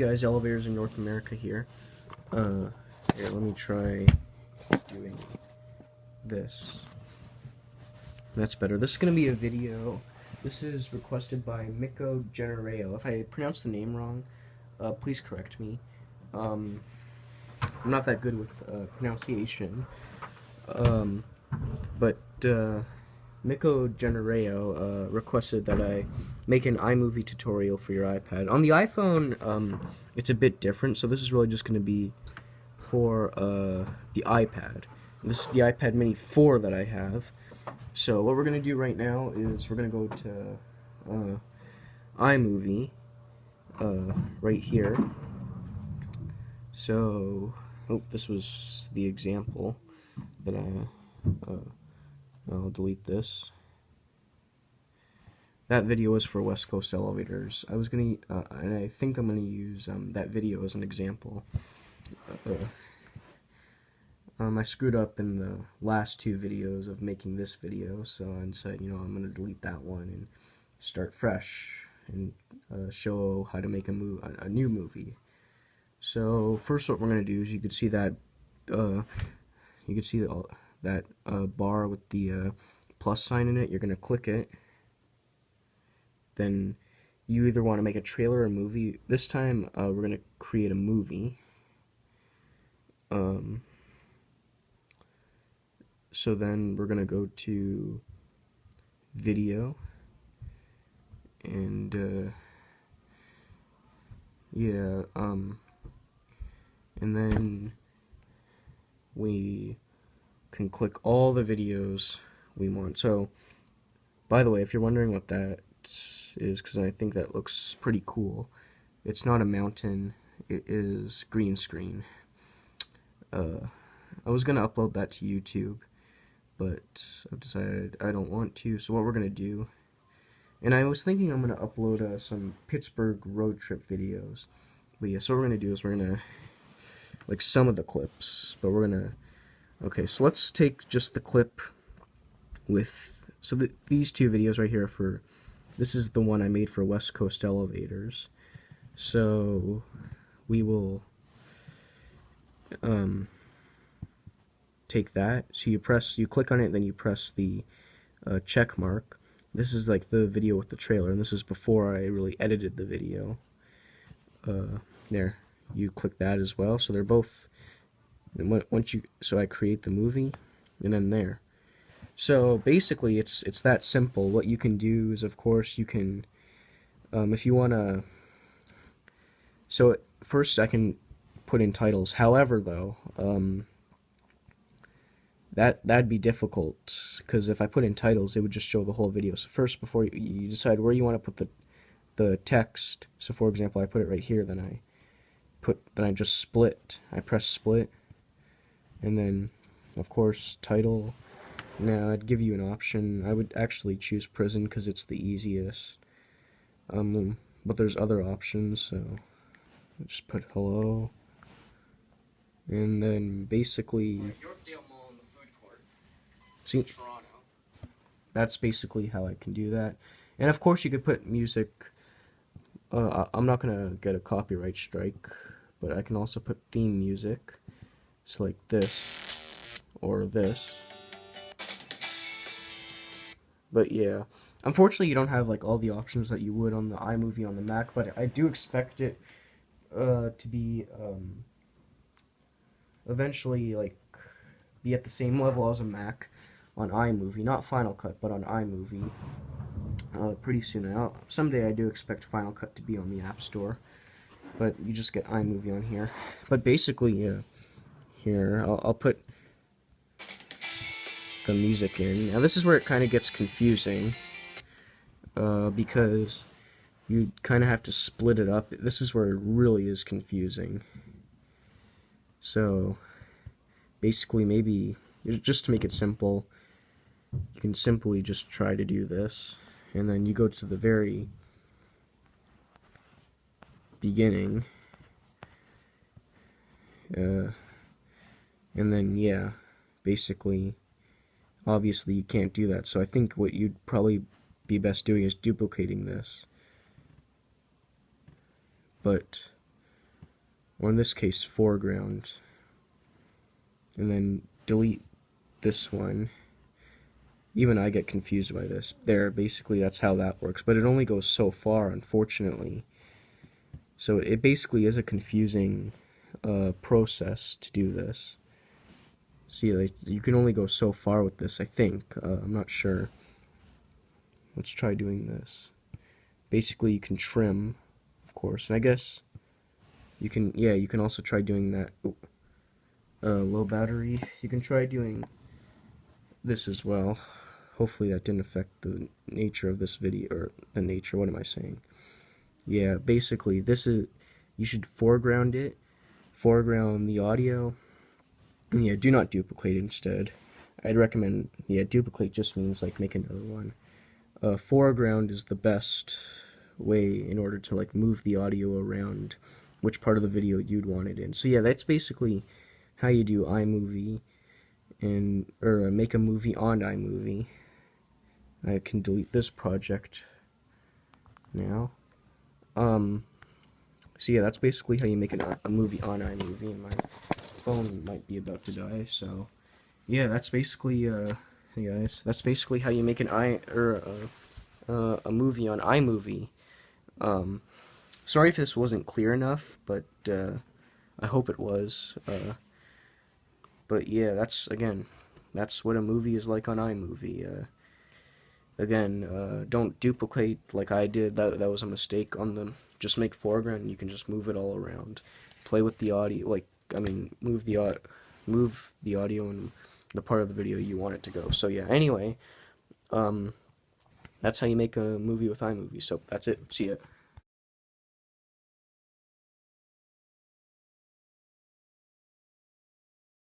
guys, elevators in North America here. Here, let me try doing this. That's better. This is going to be a video. This is requested by Mico Generao. If I pronounce the name wrong, please correct me. I'm not that good with pronunciation. But Mico Generao requested that I make an iMovie tutorial for your iPad. On the iPhone, it's a bit different, so this is really just going to be for the iPad. This is the iPad Mini 4 that I have. So what we're going to do right now is we're going to go to iMovie right here. So, this was the example that I'll delete this. That video was for West Coast elevators. I was gonna, and I think I'm gonna use that video as an example. I screwed up in the last two videos of making this video, so I decided, I'm gonna delete that one and start fresh and show how to make a new movie. So first, what we're gonna do is you can see that that bar with the plus sign in it. You're gonna click it. Then you either want to make a trailer or a movie. This time we're gonna create a movie. So then we're gonna go to video and and then we can click all the videos we want. So, by the way, if you're wondering what that is, because I think that looks pretty cool, it's not a mountain, it is green screen. I was going to upload that to YouTube, but I've decided I don't want to, so what we're going to do, and I was thinking I'm going to upload some Pittsburgh road trip videos, but yeah, so what we're going to do is we're going to, like some of the clips, but we're going to, okay, so let's take just the clip with, so these two videos right here this is the one I made for West Coast elevators. So we will take that. So you click on it, then you press the check mark. This is like the video with the trailer, and this is before I really edited the video. There, you click that as well. So they're both. So I create the movie, and then there. So basically, it's that simple. What you can do is, of course, you can, if you wanna. So first, I can put in titles. However, though, that'd be difficult, because if I put in titles, it would just show the whole video. So first, before you decide where you want to put the text. So for example, I put it right here. Then I just split. I press split. And then, of course, title. Now, I'd give you an option. I would actually choose prison because it's the easiest. But there's other options, so I'll just put hello. And then basically, see, that's basically how I can do that. And of course, you could put music. I'm not gonna get a copyright strike, but I can also put theme music. So like this, or this. But yeah, unfortunately you don't have like all the options that you would on the iMovie on the Mac, but I do expect it to be eventually like be at the same level as a Mac on iMovie, not Final Cut, but on iMovie pretty soon. Now, someday I do expect Final Cut to be on the App Store, but you just get iMovie on here. But basically, yeah. Here, I'll put the music in. Now this is where it kind of gets confusing, because you kind of have to split it up. This is where it really is confusing. So basically, maybe just to make it simple, you can simply just try to do this, and then you go to the very beginning. And then, yeah, basically, obviously you can't do that, so I think what you'd probably be best doing is duplicating this. But or in this case foreground, and then delete this one. Even I get confused by this. There, basically that's how that works, but it only goes so far, unfortunately. So it basically is a confusing process to do this. See, like, you can only go so far with this, I think. I'm not sure. Let's try doing this. Basically, you can trim, of course, and I guess you can, yeah, you can also try doing that. Low battery. You can try doing this as well. Hopefully that didn't affect the nature of this video, or the nature, what am I saying? Yeah, basically, this is, you should foreground it, foreground the audio, and yeah, do not duplicate instead. I'd recommend, yeah, duplicate just means like make another one. Foreground is the best way in order to like move the audio around which part of the video you'd want it in. So yeah, that's basically how you do iMovie, and or make a movie on iMovie. I can delete this project now. So yeah, that's basically how you make a movie on iMovie, and my phone might be about to die, so yeah, that's basically hey guys, that's basically how you make an a movie on iMovie. Sorry if this wasn't clear enough, but I hope it was. But yeah, that's what a movie is like on iMovie. Again, don't duplicate like I did. That was a mistake on them. Just make foreground, and you can just move it all around. Play with the audio, like move the audio and the part of the video you want it to go. So yeah. Anyway, that's how you make a movie with iMovie. So that's it. See ya.